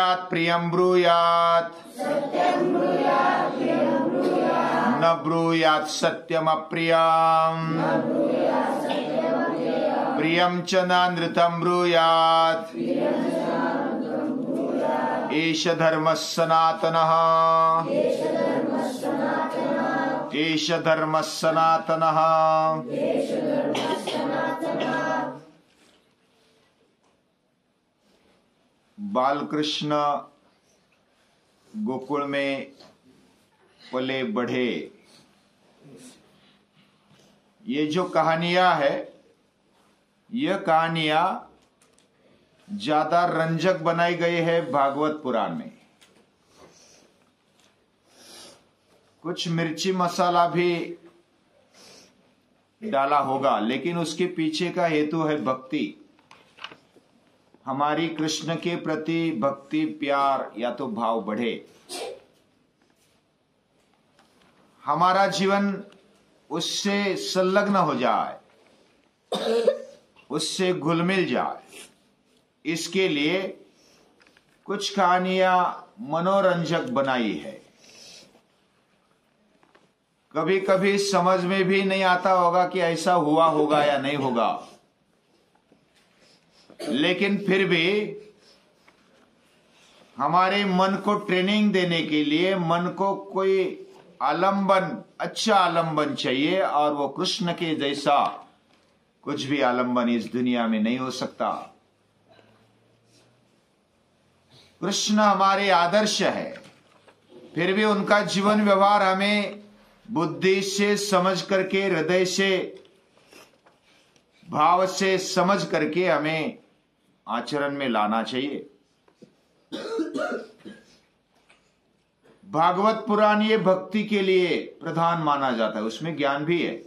ब्रूयात् प्रियं ब्रूयात् न ब्रूयात् सत्यमप्रियम् प्रियं च नानृतं ब्रूयात् एष धर्मः सनातनः एष धर्मः सनातनः। बालकृष्ण गोकुल में पले बढ़े, ये जो कहानियां है, यह कहानियां ज्यादा रंजक बनाई गई है भागवत पुराण में। कुछ मिर्ची मसाला भी डाला होगा, लेकिन उसके पीछे का हेतु है भक्ति। हमारी कृष्ण के प्रति भक्ति, प्यार या तो भाव बढ़े, हमारा जीवन उससे संलग्न हो जाए, उससे घुल मिल जाए। इसके लिए कुछ कहानियां मनोरंजक बनाई है। कभी कभी समझ में भी नहीं आता होगा कि ऐसा हुआ होगा या नहीं होगा, लेकिन फिर भी हमारे मन को ट्रेनिंग देने के लिए मन को कोई आलंबन, अच्छा आलंबन चाहिए, और वो कृष्ण के जैसा कुछ भी आलंबन इस दुनिया में नहीं हो सकता। कृष्ण हमारे आदर्श है, फिर भी उनका जीवन व्यवहार हमें बुद्धि से समझ करके, हृदय से, भाव से समझ करके हमें आचरण में लाना चाहिए। भागवत पुराण ये भक्ति के लिए प्रधान माना जाता है, उसमें ज्ञान भी है।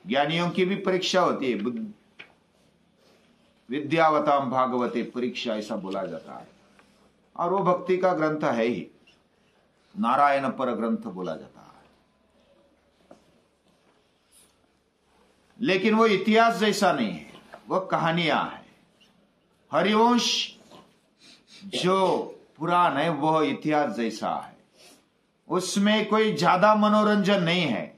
ज्ञानियों की भी परीक्षा होती है, विद्यावताम भागवते परीक्षा, ऐसा बोला जाता है। और वो भक्ति का ग्रंथ है ही, नारायण पर ग्रंथ बोला जाता है। लेकिन वो इतिहास जैसा नहीं है, वो कहानियां है। हरिवंश जो पुराण है वो इतिहास जैसा है, उसमें कोई ज्यादा मनोरंजन नहीं है।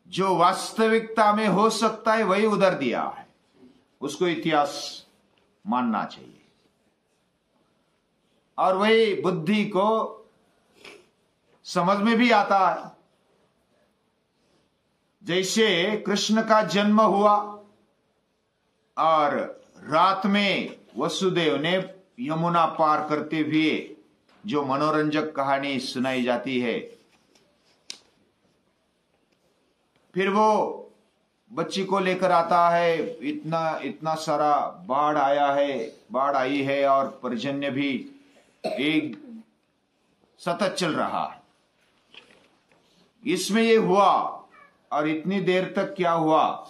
जो वास्तविकता में हो सकता है वही उधर दिया है, उसको इतिहास मानना चाहिए। और वही बुद्धि को समझ में भी आता है। जैसे कृष्ण का जन्म हुआ और रात में वसुदेव ने यमुना पार करते हुए जो मनोरंजक कहानी सुनाई जाती है, फिर वो बच्ची को लेकर आता है, इतना सारा बाढ़ आया है, बाढ़ आई है, और पर्जन्य भी एक सतत चल रहा है। इसमें ये हुआ, और इतनी देर तक क्या हुआ।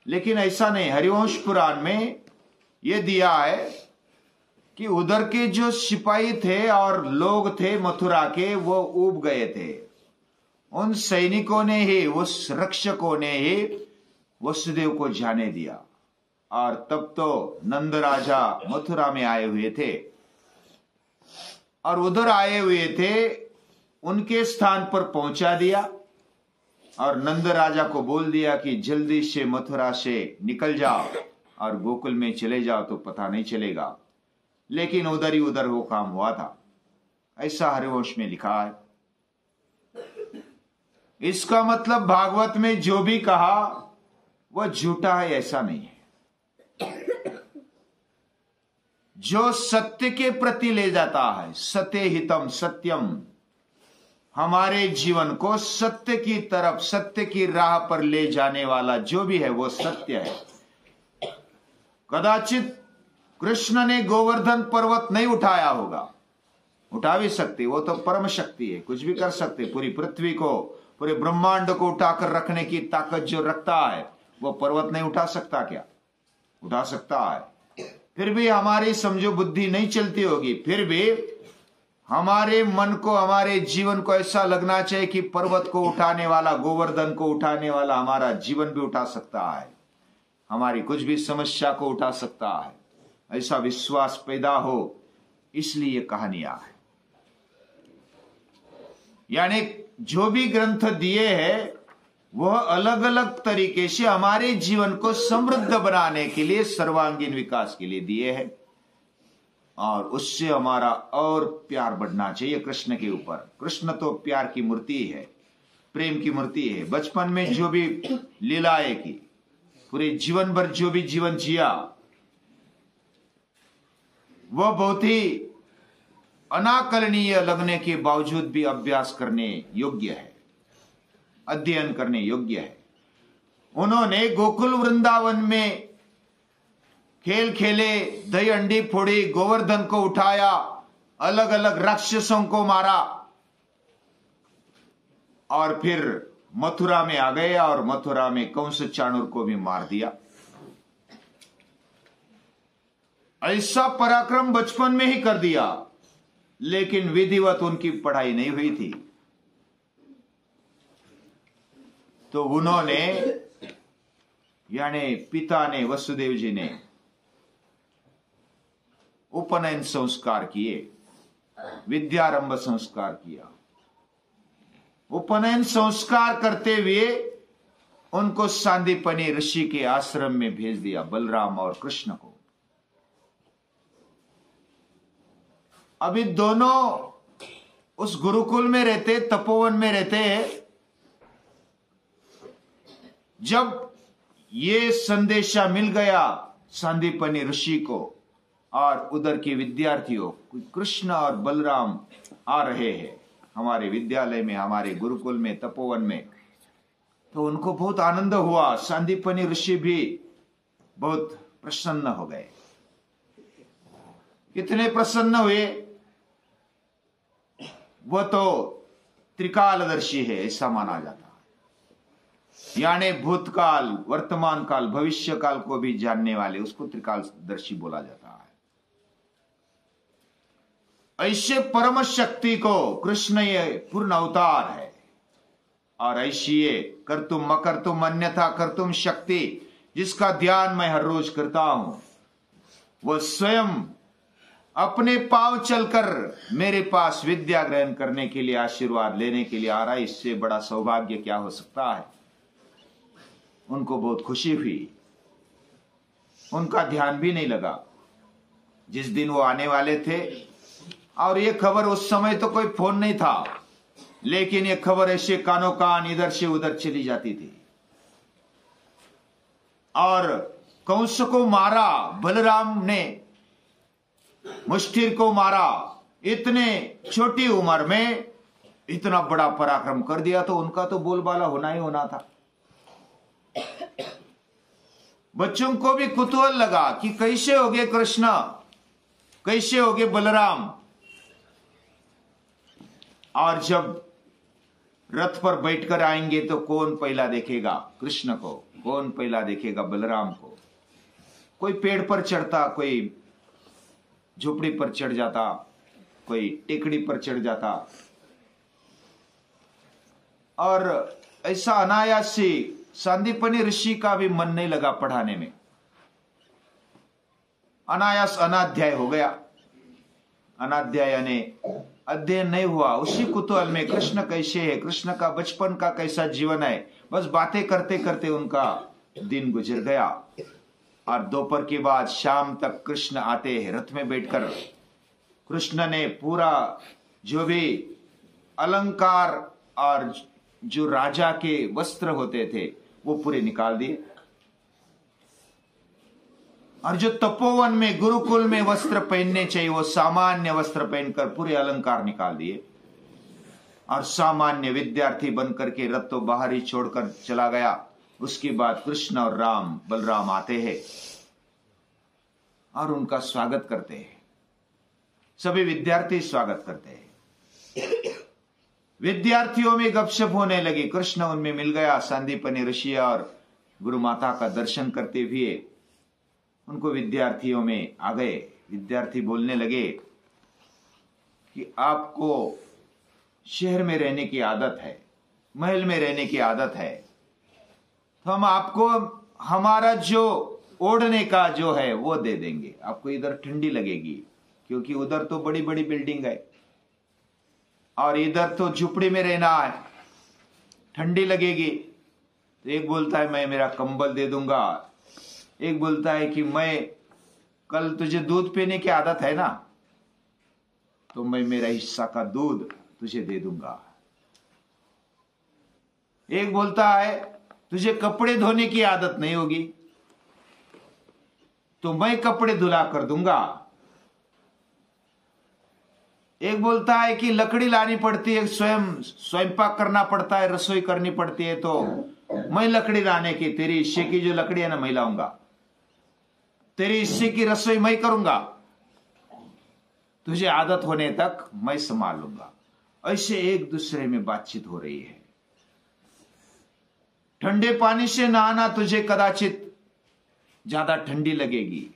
लेकिन ऐसा नहीं, हरिवंश पुराण में ये दिया है कि उधर के जो सिपाही थे और लोग थे मथुरा के, वो ऊब गए थे। उन सैनिकों ने ही, उस रक्षकों ने ही वसुदेव को जाने दिया। और तब तो नंद राजा मथुरा में आए हुए थे, और उधर आए हुए थे, उनके स्थान पर पहुंचा दिया, और नंद राजा को बोल दिया कि जल्दी से मथुरा से निकल जाओ और गोकुल में चले जाओ तो पता नहीं चलेगा। लेकिन उधर ही उधर वो काम हुआ था, ऐसा हरिवंश में लिखा है। इसका मतलब भागवत में जो भी कहा वह झूठा है ऐसा नहीं है। जो सत्य के प्रति ले जाता है, सत्य हितम सत्यम, हमारे जीवन को सत्य की तरफ, सत्य की राह पर ले जाने वाला जो भी है वो सत्य है। कदाचित कृष्ण ने गोवर्धन पर्वत नहीं उठाया होगा, उठा भी सकते, वो तो परम शक्ति है, कुछ भी कर सकते। पूरी पृथ्वी को, पूरे ब्रह्मांड को उठाकर रखने की ताकत जो रखता है, वो पर्वत नहीं उठा सकता क्या? उठा सकता है। फिर भी हमारी समझो बुद्धि नहीं चलती होगी, फिर भी हमारे मन को, हमारे जीवन को ऐसा लगना चाहिए कि पर्वत को उठाने वाला, गोवर्धन को उठाने वाला हमारा जीवन भी उठा सकता है, हमारी कुछ भी समस्या को उठा सकता है। ऐसा विश्वास पैदा हो, इसलिए ये कहानियां है। यानी जो भी ग्रंथ दिए हैं वह अलग अलग तरीके से हमारे जीवन को समृद्ध बनाने के लिए, सर्वांगीण विकास के लिए दिए हैं, और उससे हमारा और प्यार बढ़ना चाहिए कृष्ण के ऊपर। कृष्ण तो प्यार की मूर्ति है, प्रेम की मूर्ति है। बचपन में जो भी लीलाएं की, पूरे जीवन भर जो भी जीवन जिया, वह बहुत ही अनाकलनीय लगने के बावजूद भी अभ्यास करने योग्य है, अध्ययन करने योग्य है। उन्होंने गोकुल वृंदावन में खेल खेले, दही अंडी फोड़ी, गोवर्धन को उठाया, अलग अलग राक्षसों को मारा, और फिर मथुरा में आ गए और मथुरा में कंस चाणूर को भी मार दिया। ऐसा पराक्रम बचपन में ही कर दिया, लेकिन विधिवत उनकी पढ़ाई नहीं हुई थी। तो उन्होंने, यानी पिता ने, वसुदेव जी ने उपनयन संस्कार किए, विद्यारंभ संस्कार किया। उपनयन संस्कार करते हुए उनको सांदीपनी ऋषि के आश्रम में भेज दिया, बलराम और कृष्ण को। अभी दोनों उस गुरुकुल में रहते, तपोवन में रहते हैं। जब ये संदेशा मिल गया सांदीपनी ऋषि को और उधर के विद्यार्थियों, कृष्ण और बलराम आ रहे हैं हमारे विद्यालय में, हमारे गुरुकुल में, तपोवन में, तो उनको बहुत आनंद हुआ। सांदीपनी ऋषि भी बहुत प्रसन्न हो गए। कितने प्रसन्न हुए? वह तो त्रिकालदर्शी है, ऐसा माना जाता है। यानी भूतकाल, वर्तमान काल, भविष्य काल को भी जानने वाले, उसको त्रिकालदर्शी बोला जाता है। ऐसे परम शक्ति को कृष्ण ये पूर्ण अवतार है, और ऐसी ये कर्तुम मकर्तुम अन्यथा कर्तुम शक्ति, जिसका ध्यान मैं हर रोज करता हूं, वह स्वयं अपने पांव चलकर मेरे पास विद्या ग्रहण करने के लिए, आशीर्वाद लेने के लिए आ रहा है। इससे बड़ा सौभाग्य क्या हो सकता है? उनको बहुत खुशी हुई। उनका ध्यान भी नहीं लगा जिस दिन वो आने वाले थे। और ये खबर, उस समय तो कोई फोन नहीं था, लेकिन ये खबर ऐसे कानों कान इधर से उधर चली जाती थी। और कंस को मारा, बलराम ने मुष्टिर को मारा। इतने छोटी उम्र में इतना बड़ा पराक्रम कर दिया, तो उनका तो बोलबाला होना ही होना था। बच्चों को भी कुतूहल लगा कि कैसे होगे कृष्ण, कैसे होगे बलराम। और जब रथ पर बैठकर आएंगे तो कौन पहला देखेगा कृष्ण को, कौन पहला देखेगा बलराम को। कोई पेड़ पर चढ़ता, कोई झोपड़ी पर चढ़ जाता, कोई टेकड़ी पर चढ़ जाता, और ऐसा अनायास से सांदीपनी ऋषि का भी मन नहीं लगा पढ़ाने में। अनायास अनाध्याय हो गया। अनाध्याय यानी अध्ययन नहीं हुआ। उसी कुतूहल में कृष्ण कैसे है, कृष्ण का बचपन का कैसा जीवन है, बस बातें करते करते उनका दिन गुजर गया। और दोपहर के बाद शाम तक कृष्ण आते हैं रथ में बैठकर। कृष्ण ने पूरा जो भी अलंकार और जो राजा के वस्त्र होते थे वो पूरे निकाल दिए, और जो तपोवन में, गुरुकुल में वस्त्र पहनने चाहिए वो सामान्य वस्त्र पहनकर पूरे अलंकार निकाल दिए। और सामान्य विद्यार्थी बनकर के रथ तो बाहर ही छोड़कर चला गया। उसके बाद कृष्ण और बलराम आते हैं और उनका स्वागत करते हैं। सभी विद्यार्थी स्वागत करते हैं। विद्यार्थियों में गपशप होने लगी। कृष्ण उनमें मिल गया। सांदीपनी ऋषि और गुरु माता का दर्शन करते हुए उनको विद्यार्थियों में आ गए। विद्यार्थी बोलने लगे कि आपको शहर में रहने की आदत है, महल में रहने की आदत है, तो हम आपको हमारा जो ओढ़ने का जो है वो दे देंगे। आपको इधर ठंडी लगेगी क्योंकि उधर तो बड़ी बड़ी बिल्डिंग है और इधर तो झुपड़ी में रहना है, ठंडी लगेगी। तो एक बोलता है मैं मेरा कंबल दे दूंगा, एक बोलता है कि मैं कल तुझे दूध पीने की आदत है ना, तो मैं मेरा हिस्सा का दूध तुझे दे दूंगा। एक बोलता है तुझे कपड़े धोने की आदत नहीं होगी, तो मैं कपड़े धुला कर दूंगा। एक बोलता है कि लकड़ी लानी पड़ती है, स्वयंपाक करना पड़ता है, रसोई करनी पड़ती है, तो मैं लकड़ी लाने की, तेरी हिस्से की जो लकड़ी है ना मैं लाऊंगा, तेरी हिस्से की रसोई मैं करूंगा, तुझे आदत होने तक मैं संभाल लूंगा। ऐसे एक दूसरे में बातचीत हो रही है। ठंडे पानी से नहाना तुझे कदाचित ज्यादा ठंडी लगेगी,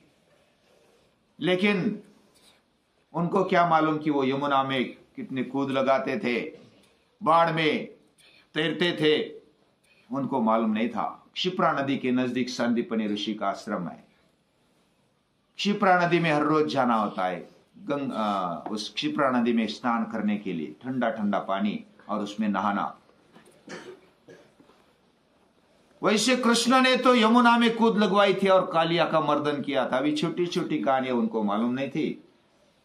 लेकिन उनको क्या मालूम कि वो यमुना में कितने कूद लगाते थे, बाढ़ में तैरते थे, उनको मालूम नहीं था। क्षिप्रा नदी के नजदीक संदीपनी ऋषि का आश्रम है। क्षिप्रा नदी में हर रोज जाना होता है, उस क्षिप्रा नदी में स्नान करने के लिए, ठंडा ठंडा पानी और उसमें नहाना। वैसे कृष्ण ने तो यमुना में कूद लगवाई थी और कालिया का मर्दन किया था। अभी छोटी छोटी कहानियां उनको मालूम नहीं थी।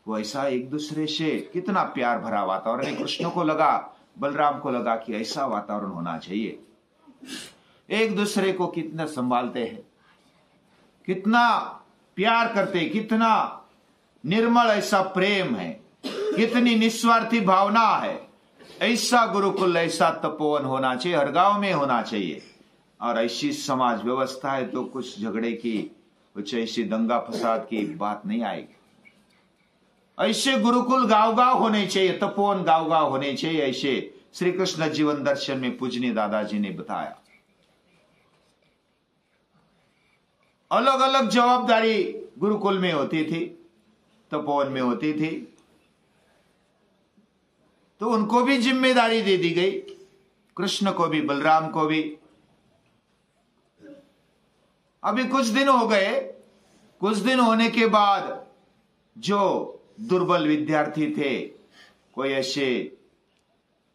वैसा एक दूसरे से कितना प्यार भरा वातावरण। कृष्ण को लगा, बलराम को लगा कि ऐसा वातावरण होना चाहिए। एक दूसरे को कितना संभालते हैं, कितना प्यार करते, कितना निर्मल ऐसा प्रेम है, कितनी निस्वार्थी भावना है। ऐसा गुरुकुल, ऐसा तपोवन होना चाहिए, हर गांव में होना चाहिए। और ऐसी समाज व्यवस्था है तो कुछ झगड़े की, कुछ ऐसी दंगा फसाद की बात नहीं आएगी। ऐसे गुरुकुल गांव गांव होने चाहिए, तपोवन गांव गांव होने चाहिए। ऐसे श्री कृष्ण जीवन दर्शन में पूजनीय दादाजी ने बताया। अलग अलग जवाबदारी गुरुकुल में होती थी, तपोवन में होती थी, तो उनको भी जिम्मेदारी दे दी गई, कृष्ण को भी, बलराम को भी। अभी कुछ दिन हो गए, कुछ दिन होने के बाद जो दुर्बल विद्यार्थी थे, कोई ऐसे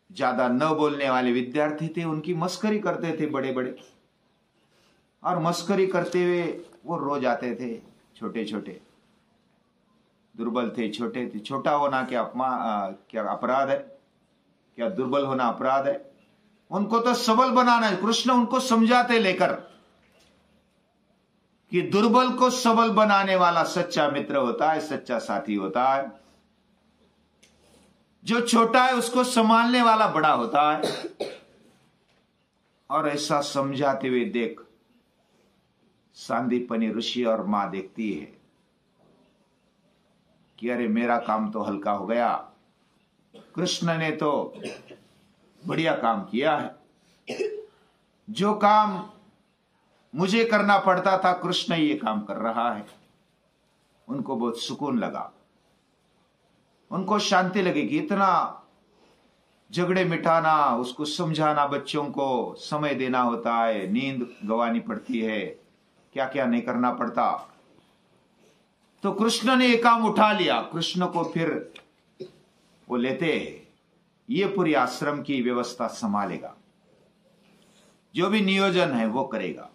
ज्यादा न बोलने वाले विद्यार्थी थे, उनकी मस्करी करते थे बड़े बड़े, और मस्करी करते हुए वो रो जाते थे। छोटे छोटे दुर्बल थे, छोटे थे। छोटा होना क्या क्या अपराध है? क्या दुर्बल होना अपराध है? उनको तो सबल बनाना है। कृष्ण उनको समझाते लेकर कि दुर्बल को सबल बनाने वाला सच्चा मित्र होता है, सच्चा साथी होता है। जो छोटा है उसको संभालने वाला बड़ा होता है। और ऐसा समझाते हुए देख सांदीपनी ऋषि और मां देखती है कि अरे मेरा काम तो हल्का हो गया, कृष्ण ने तो बढ़िया काम किया है। जो काम मुझे करना पड़ता था, कृष्ण ये काम कर रहा है। उनको बहुत सुकून लगा, उनको शांति लगी कि इतना झगड़े मिटाना, उसको समझाना, बच्चों को समय देना होता है, नींद गंवानी पड़ती है, क्या क्या नहीं करना पड़ता। तो कृष्ण ने ये काम उठा लिया। कृष्ण को फिर वो लेते हैं, ये पूरी आश्रम की व्यवस्था संभालेगा, जो भी नियोजन है वो करेगा।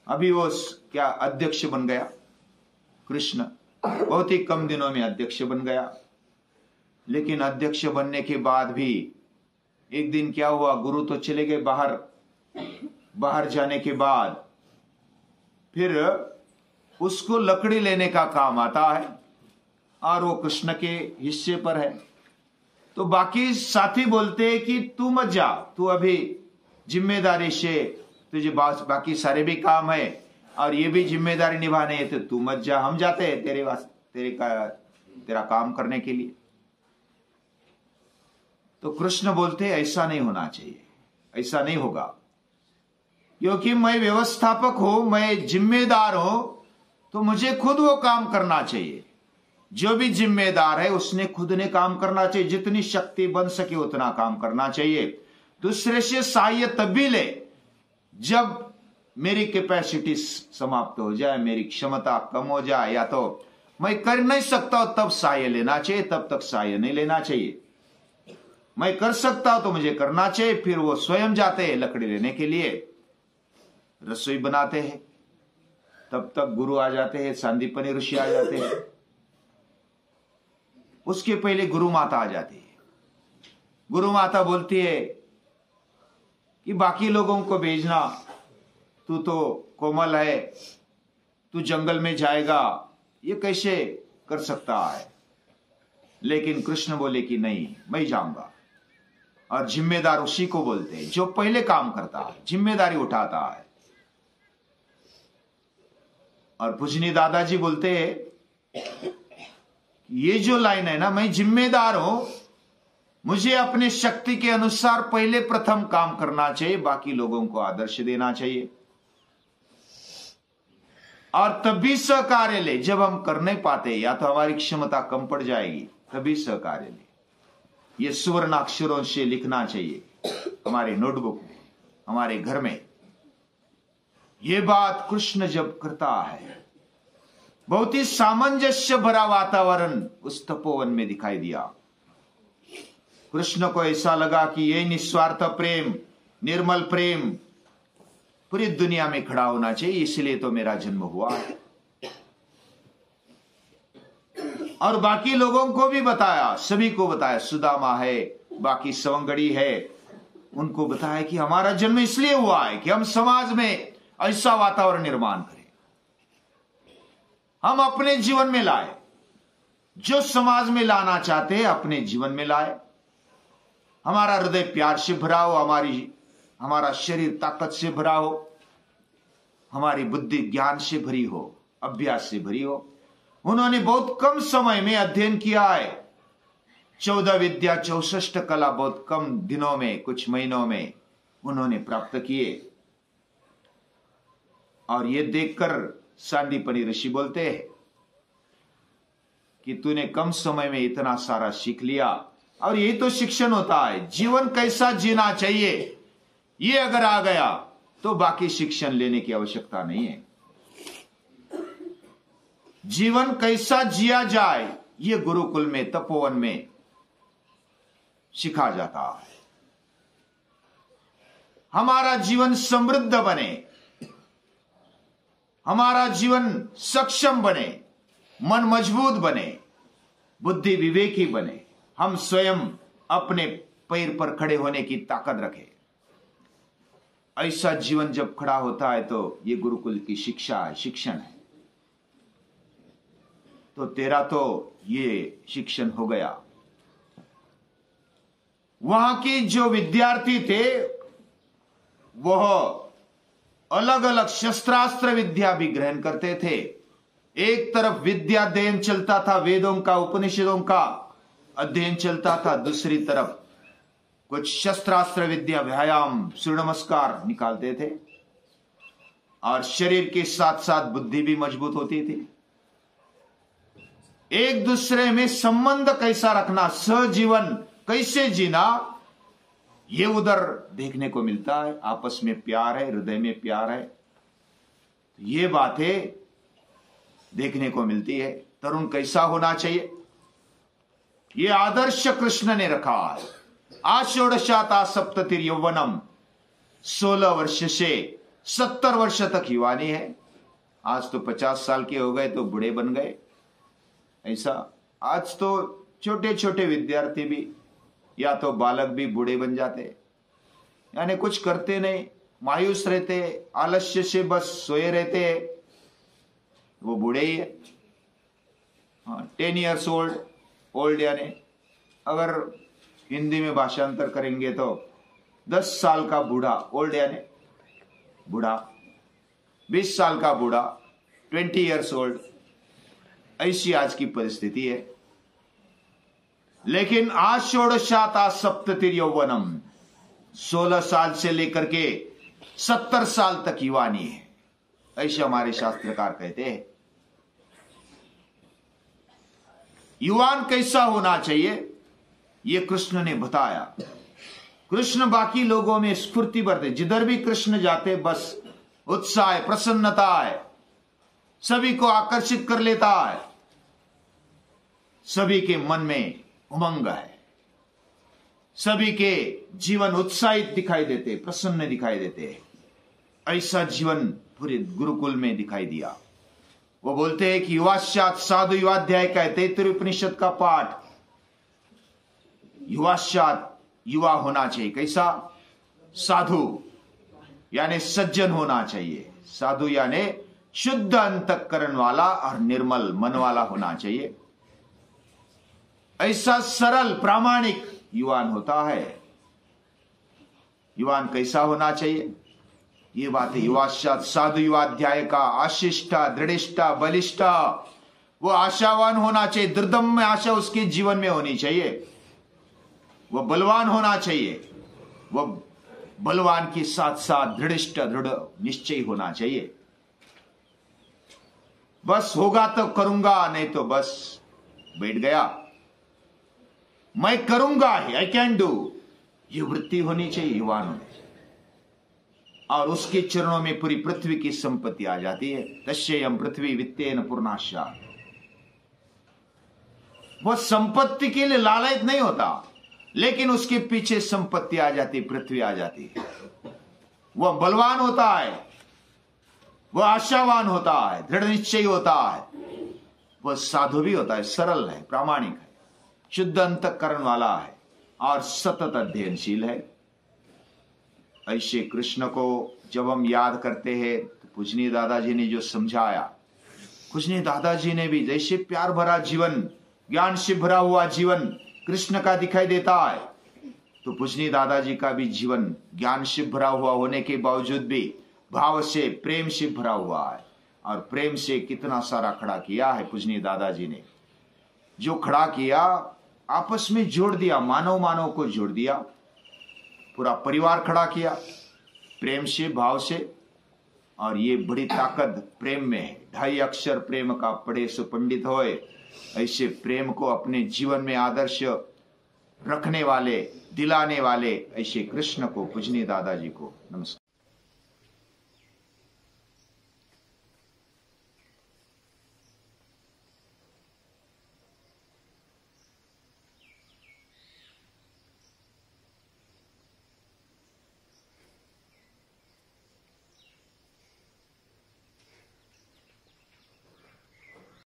अभी वो क्या अध्यक्ष बन गया कृष्ण, बहुत ही कम दिनों में अध्यक्ष बन गया। लेकिन अध्यक्ष बनने के बाद भी एक दिन क्या हुआ, गुरु तो चले गए बाहर। बाहर जाने के बाद फिर उसको लकड़ी लेने का काम आता है और वो कृष्ण के हिस्से पर है। तो बाकी साथी बोलते हैं कि तू मत जा, तू अभी जिम्मेदारी से, तुझे बाकी सारे भी काम है और ये भी जिम्मेदारी निभाने है, तो तू मत जा, हम जाते हैं तेरा काम करने के लिए। तो कृष्ण बोलते ऐसा नहीं होना चाहिए, ऐसा नहीं होगा, क्योंकि मैं व्यवस्थापक हूं, मैं जिम्मेदार हूं, तो मुझे खुद वो काम करना चाहिए। जो भी जिम्मेदार है उसने खुद ने काम करना चाहिए, जितनी शक्ति बन सके उतना काम करना चाहिए। दूसरे से सहायता तब भी ले जब मेरी कैपेसिटी समाप्त हो जाए, मेरी क्षमता कम हो जाए, या तो मैं कर नहीं सकता तब सहाय लेना चाहिए, तब तक सहाय नहीं लेना चाहिए। मैं कर सकता तो मुझे करना चाहिए। फिर वो स्वयं जाते हैं लकड़ी लेने के लिए, रसोई बनाते हैं। तब तक गुरु आ जाते हैं, सांदीपनी ऋषि आ जाते हैं। उसके पहले गुरु माता आ जाती है। गुरु माता बोलती है कि बाकी लोगों को भेजना, तू तो कोमल है, तू जंगल में जाएगा, ये कैसे कर सकता है। लेकिन कृष्ण बोले कि नहीं, मैं जाऊंगा। और जिम्मेदार उसी को बोलते हैं जो पहले काम करता है, जिम्मेदारी उठाता है। और पूजनी दादाजी बोलते हैं ये जो लाइन है ना, मैं जिम्मेदार हूं, मुझे अपने शक्ति के अनुसार पहले प्रथम काम करना चाहिए, बाकी लोगों को आदर्श देना चाहिए। और तभी सहकार्य ले, जब हम कर नहीं पाते या तो हमारी क्षमता कम पड़ जाएगी, तभी सहकार्य ले। ये सुवर्ण अक्षरों से लिखना चाहिए हमारे नोटबुक में, हमारे घर में। ये बात कृष्ण जब करता है, बहुत ही सामंजस्य भरा वातावरण उस तपोवन में दिखाई दिया। कृष्ण को ऐसा लगा कि ये निस्वार्थ प्रेम, निर्मल प्रेम पूरी दुनिया में खड़ा होना चाहिए, इसलिए तो मेरा जन्म हुआ है। और बाकी लोगों को भी बताया, सभी को बताया, सुदामा है, बाकी सवंगड़ी है, उनको बताया कि हमारा जन्म इसलिए हुआ है कि हम समाज में ऐसा वातावरण निर्माण करें, हम अपने जीवन में लाए, जो समाज में लाना चाहते हैं अपने जीवन में लाए। हमारा हृदय प्यार से भरा हो, हमारा शरीर ताकत से भरा हो, हमारी बुद्धि ज्ञान से भरी हो, अभ्यास से भरी हो। उन्होंने बहुत कम समय में अध्ययन किया है। 14 विद्या 64 कला बहुत कम दिनों में, कुछ महीनों में उन्होंने प्राप्त किए। और ये देखकर सांदीपनी ऋषि बोलते हैं कि तूने कम समय में इतना सारा सीख लिया। और यही तो शिक्षण होता है, जीवन कैसा जीना चाहिए ये अगर आ गया तो बाकी शिक्षण लेने की आवश्यकता नहीं है। जीवन कैसा जिया जाए ये गुरुकुल में, तपोवन में सिखा जाता है। हमारा जीवन समृद्ध बने, हमारा जीवन सक्षम बने, मन मजबूत बने, बुद्धि विवेकी बने, हम स्वयं अपने पैर पर खड़े होने की ताकत रखें। ऐसा जीवन जब खड़ा होता है तो ये गुरुकुल की शिक्षा है, शिक्षण है। तो तेरा तो ये शिक्षण हो गया। वहां के जो विद्यार्थी थे वह अलग अलग शस्त्रास्त्र विद्या भी ग्रहण करते थे। एक तरफ विद्या अध्ययन चलता था, वेदों का, उपनिषदों का अध्ययन चलता था, दूसरी तरफ कुछ शस्त्रास्त्र विद्या, व्यायाम, सूर्य नमस्कार निकालते थे। और शरीर के साथ साथ बुद्धि भी मजबूत होती थी। एक दूसरे में संबंध कैसा रखना, सहजीवन कैसे जीना, ये उधर देखने को मिलता है। आपस में प्यार है, हृदय में प्यार है, ये बातें देखने को मिलती है। तरुण कैसा होना चाहिए ये आदर्श कृष्ण ने रखा है। आषोडशाता सप्ततिर यौवनम, 16 वर्ष से 70 वर्ष तक युवानी है। आज तो 50 साल के हो गए तो बूढ़े बन गए, ऐसा। आज तो छोटे छोटे विद्यार्थी भी या तो बालक भी बूढ़े बन जाते, यानी कुछ करते नहीं, मायूस रहते, आलस्य से बस सोए रहते, वो बूढ़े ही है। 10 years ओल्ड यानी अगर हिंदी में भाषांतर करेंगे तो 10 साल का बूढ़ा, ओल्ड यानी बूढ़ा, 20 साल का बूढ़ा, 20 years ओल्ड, ऐसी आज की परिस्थिति है। लेकिन आषोडशाता सप्ततिर यौवनम, 16 साल से लेकर के 70 साल तक युवानी है, ऐसे हमारे शास्त्रकार कहते हैं। युवान कैसा होना चाहिए ये कृष्ण ने बताया। कृष्ण बाकी लोगों में स्फूर्ति भरते, जिधर भी कृष्ण जाते बस उत्साह है, प्रसन्नता है, सभी को आकर्षित कर लेता है। सभी के मन में उमंग है, सभी के जीवन उत्साहित दिखाई देते, प्रसन्न दिखाई देते। ऐसा जीवन पूरे गुरुकुल में दिखाई दिया। वो बोलते हैं कि युवाश्चात साधु युवाध्याय का 33 उपनिषद का पाठ, युवाश्चात युवा होना चाहिए। कैसा? साधु यानी सज्जन होना चाहिए। साधु यानी शुद्ध अंतःकरण वाला और निर्मल मन वाला होना चाहिए। ऐसा सरल प्रामाणिक युवान होता है। युवान कैसा होना चाहिए? ये बात है। युवाश्चात साधु युवाध्याय का आशिष्टा दृढ़िष्टा बलिष्ठा, वो आशावान होना चाहिए। दृढ़ आशा उसके जीवन में होनी चाहिए। वो बलवान होना चाहिए। वो बलवान के साथ साथ दृढ़िष्ट दृढ़ निश्चय होना चाहिए। बस होगा तो करूंगा, नहीं तो बस बैठ गया। मैं करूंगा, आई कैन डू, ये वृत्ति होनी चाहिए युवानों में। और उसके चरणों में पूरी पृथ्वी की संपत्ति आ जाती है। तस्येयं पृथ्वी वित्तेन पूर्णाशा। वह संपत्ति के लिए लालच नहीं होता, लेकिन उसके पीछे संपत्ति आ जाती, पृथ्वी आ जाती है। वह बलवान होता है, वह आशावान होता है, दृढ़ निश्चय होता है। वह साधु भी होता है, सरल है, प्रामाणिक है, शुद्ध अंतःकरण वाला है और सतत अध्ययनशील है। ऐसे कृष्ण को जब हम याद करते हैं तो पूजनीय दादाजी ने जो समझाया, पूजनीय दादाजी ने भी जैसे प्यार भरा जीवन, ज्ञान से भरा हुआ जीवन कृष्ण का दिखाई देता है, तो पूजनीय दादाजी का भी जीवन ज्ञान से भरा हुआ होने के बावजूद भी भाव से, प्रेम से भरा हुआ है। और प्रेम से कितना सारा खड़ा किया है पूजनीय दादाजी ने। जो खड़ा किया, आपस में जोड़ दिया, मानव मानव को जोड़ दिया, पूरा परिवार खड़ा किया प्रेम से, भाव से। और ये बड़ी ताकत प्रेम में है। 2.5 अक्षर प्रेम का पढ़े सो पंडित होए। ऐसे प्रेम को अपने जीवन में आदर्श रखने वाले, दिलाने वाले ऐसे कृष्ण को, पूजनीय दादाजी को नमस्कार।